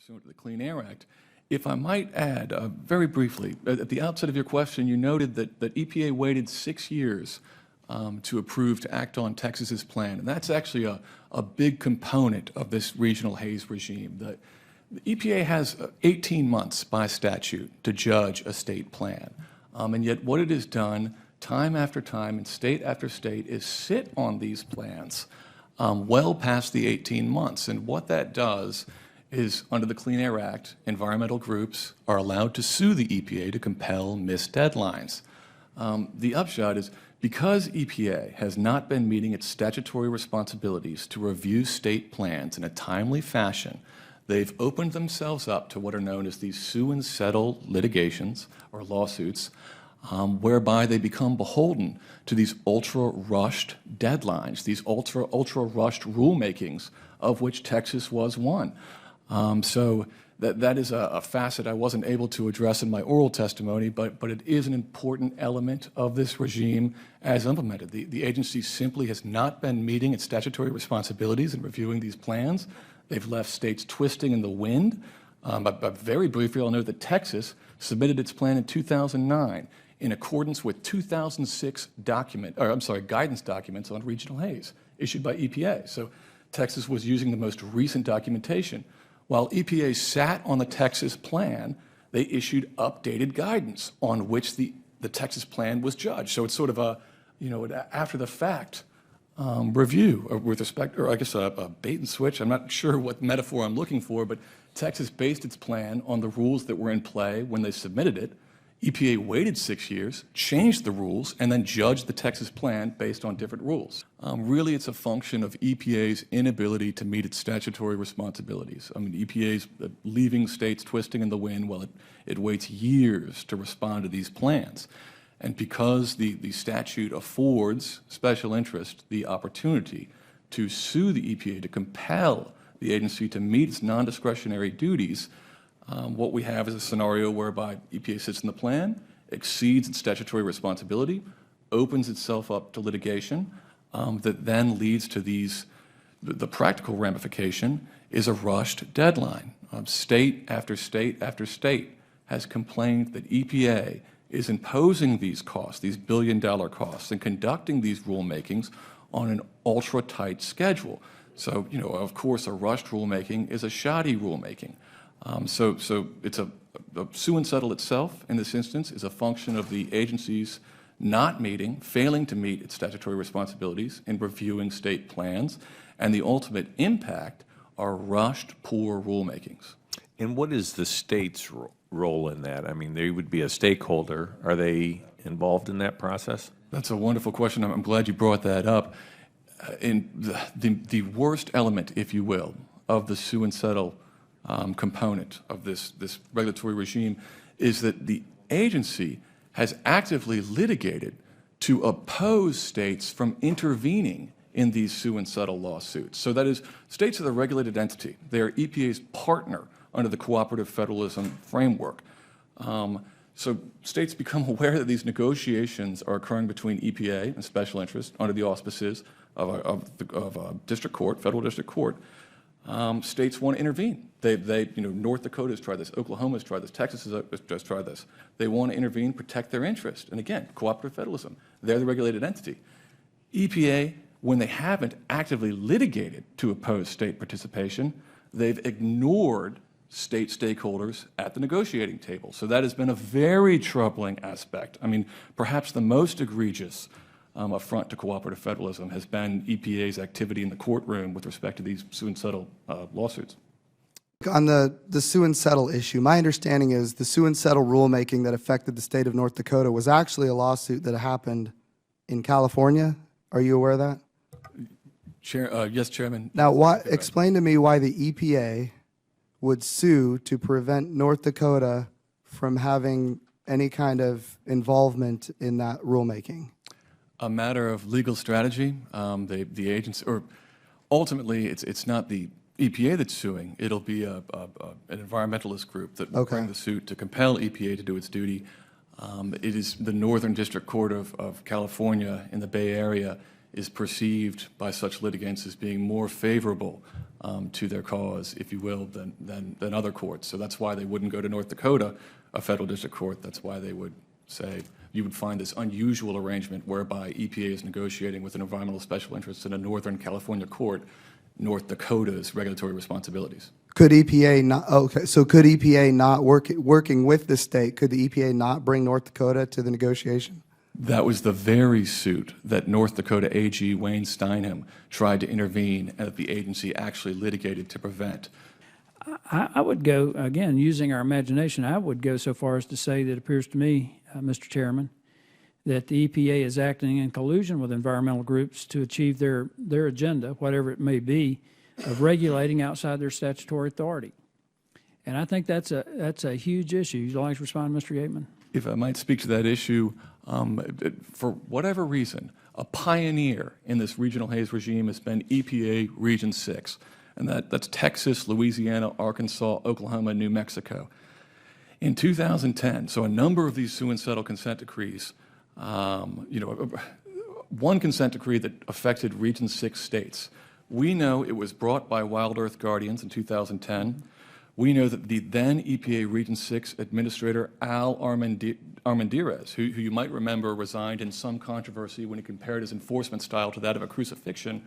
pursuant to the Clean Air Act. If I might add, very briefly, at the outset of your question, you noted that EPA waited 6 years to act on Texas's plan, and that's actually a big component of this regional haze regime. The EPA has 18 months by statute to judge a state plan, and yet what it has done time after time in state after state is sit on these plans well past the 18 months, and what that does is, under the Clean Air Act, environmental groups are allowed to sue the EPA to compel missed deadlines. The upshot is, because EPA has not been meeting its statutory responsibilities to review state plans in a timely fashion, they've opened themselves up to what are known as these sue and settle litigations or lawsuits, whereby they become beholden to these ultra-rushed deadlines, these ultra-rushed rulemakings, of which Texas was one. So that is a facet I wasn't able to address in my oral testimony, but it is an important element of this regime as implemented. The agency simply has not been meeting its statutory responsibilities in reviewing these plans. They've left states twisting in the wind. But very briefly, I'll note that Texas submitted its plan in 2009 in accordance with 2006 guidance documents on regional haze issued by EPA. So Texas was using the most recent documentation. While EPA sat on the Texas plan, they issued updated guidance on which the Texas plan was judged. So it's sort of a, an after-the-fact review with respect, or I guess a bait and switch. I'm not sure what metaphor I'm looking for, but Texas based its plan on the rules that were in play when they submitted it. EPA waited 6 years, changed the rules, and then judged the Texas plan based on different rules. Really, it's a function of EPA's inability to meet its statutory responsibilities. I mean, EPA's leaving states twisting in the wind while it waits years to respond to these plans. And because the statute affords special interest the opportunity to sue the EPA to compel the agency to meet its non-discretionary duties, what we have is a scenario whereby EPA sits in the plan, exceeds its statutory responsibility, opens itself up to litigation that then leads to the practical ramification is a rushed deadline. State after state after state has complained that EPA is imposing these costs, these billion-dollar costs, and conducting these rulemakings on an ultra-tight schedule. So, of course, a rushed rulemaking is a shoddy rulemaking. So it's the sue and settle itself, in this instance, is a function of the agency's failing to meet its statutory responsibilities in reviewing state plans, and the ultimate impact are rushed, poor rulemakings. And what is the state's role in that? I mean, they would be a stakeholder. Are they involved in that process? That's a wonderful question. I'm glad you brought that up. In the worst element, if you will, of the sue and settle component of this regulatory regime is that the agency has actively litigated to oppose states from intervening in these sue and settle lawsuits. So that is, states are the regulated entity. They are EPA's partner under the cooperative federalism framework. So states become aware that these negotiations are occurring between EPA and special interests under the auspices of a district court, federal district court. States want to intervene. North Dakota has tried this, Oklahoma has tried this, Texas has just tried this. They want to intervene, protect their interest. And again, cooperative federalism, they're the regulated entity. EPA, when they haven't actively litigated to oppose state participation, they've ignored state stakeholders at the negotiating table. So that has been a very troubling aspect. I mean, perhaps the most egregious affront to cooperative federalism has been EPA's activity in the courtroom with respect to these sue and settle lawsuits. On the sue and settle issue, my understanding is the sue and settle rulemaking that affected the state of North Dakota was actually a lawsuit that happened in California. Are you aware of that? Yes, Chairman. Now, explain to me why the EPA would sue to prevent North Dakota from having any kind of involvement in that rulemaking. A matter of legal strategy. The agency, or ultimately, it's not the EPA that's suing. It'll be an environmentalist group that will bring the suit to compel EPA to do its duty. It is the Northern District Court of California in the Bay Area is perceived by such litigants as being more favorable to their cause, if you will, than other courts. So that's why they wouldn't go to North Dakota, a federal district court. That's why they would say you would find this unusual arrangement whereby EPA is negotiating with an environmental special interest in a Northern California court, North Dakota's regulatory responsibilities. Could EPA not, okay, so could EPA not working with the state, could the EPA not bring North Dakota to the negotiation? That was the very suit that North Dakota AG Wayne Steinham tried to intervene and that the agency actually litigated to prevent. I would go, again, using our imagination, I would go so far as to say that it appears to me, Mr. Chairman, that the EPA is acting in collusion with environmental groups to achieve their agenda, whatever it may be, of regulating outside their statutory authority. And I think that's a huge issue. Would you like to respond, Mr. Yeatman? If I might speak to that issue, for whatever reason, a pioneer in this regional haze regime has been EPA Region 6, and that's Texas, Louisiana, Arkansas, Oklahoma, New Mexico. In 2010, so a number of these sue and settle consent decrees, one consent decree that affected Region 6 states. We know it was brought by Wild Earth Guardians in 2010. We know that the then EPA Region 6 Administrator Al Armendariz, who you might remember resigned in some controversy when he compared his enforcement style to that of a crucifixion,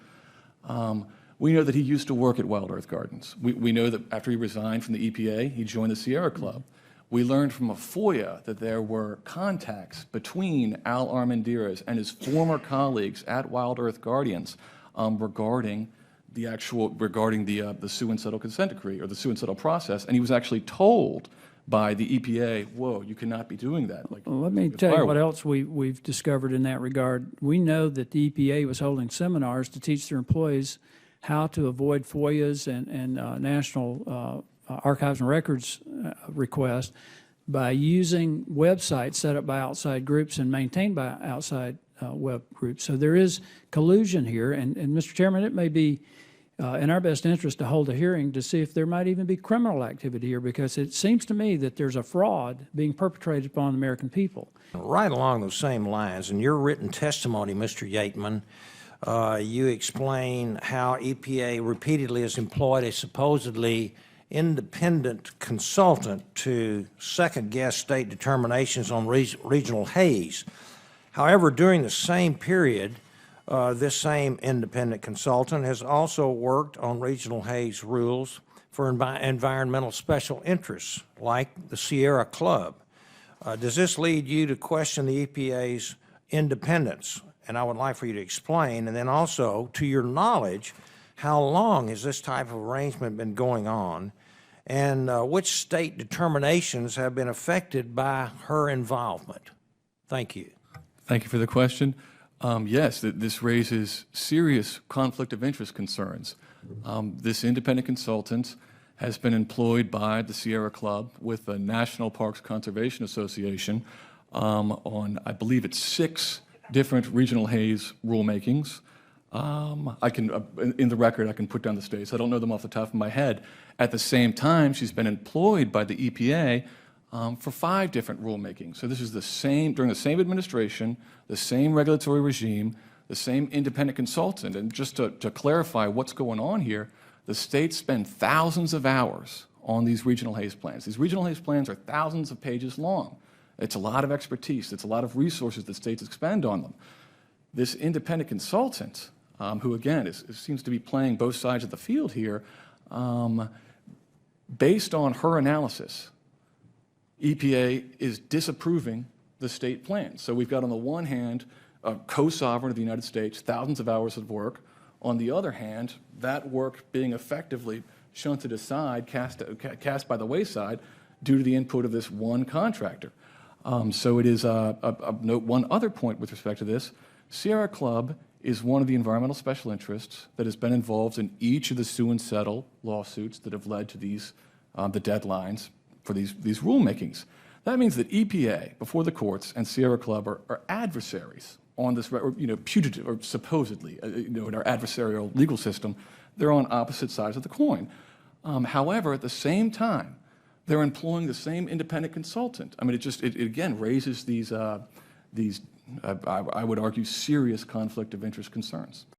we know that he used to work at Wild Earth Gardens. We know that after he resigned from the EPA, he joined the Sierra Club. We learned from a FOIA that there were contacts between Al Armendariz and his former colleagues at Wild Earth Guardians regarding the sue and settle consent decree or the sue and settle process, and he was actually told by the EPA, whoa, you cannot be doing that. Like, well, let me tell you what else we've discovered in that regard. We know that the EPA was holding seminars to teach their employees how to avoid FOIAs and National Archives and Records requests by using websites set up by outside groups and maintained by outside web groups. So there is collusion here, and Mr. Chairman, it may be in our best interest to hold a hearing to see if there might even be criminal activity here, because it seems to me that there's a fraud being perpetrated upon the American people. Right along those same lines, in your written testimony, Mr. Yeatman, you explain how EPA repeatedly has employed a supposedly independent consultant to second-guess state determinations on regional haze. However, during the same period, this same independent consultant has also worked on regional haze rules for environmental special interests, like the Sierra Club. Does this lead you to question the EPA's independence? And I would like for you to explain, and then also, to your knowledge, how long has this type of arrangement been going on, and which state determinations have been affected by her involvement? Thank you. Thank you for the question. Yes, this raises serious conflict of interest concerns. This independent consultant has been employed by the Sierra Club with the National Parks Conservation Association on, I believe it's 6 different regional haze rulemakings. I can, in the record, I can put down the states. I don't know them off the top of my head. At the same time, she's been employed by the EPA for 5 different rulemakings. So this is the same, during the same administration, the same regulatory regime, the same independent consultant. And just to clarify what's going on here, the states spend thousands of hours on these regional haze plans. These regional haze plans are thousands of pages long. It's a lot of expertise. It's a lot of resources that states expend on them. This independent consultant, who again seems to be playing both sides of the field here, based on her analysis, EPA is disapproving the state plan. So we've got on the one hand a co-sovereign of the United States, thousands of hours of work. On the other hand, that work being effectively shunted aside, cast by the wayside due to the input of this one contractor. So it is note one other point with respect to this. Sierra Club is one of the environmental special interests that has been involved in each of the sue and settle lawsuits that have led to these the deadlines for these rulemakings. That means that EPA, before the courts, and Sierra Club are adversaries on this, putative, or supposedly, in our adversarial legal system. They're on opposite sides of the coin. However, at the same time, they're employing the same independent consultant. I mean, it again raises these I would argue, serious conflict of interest concerns.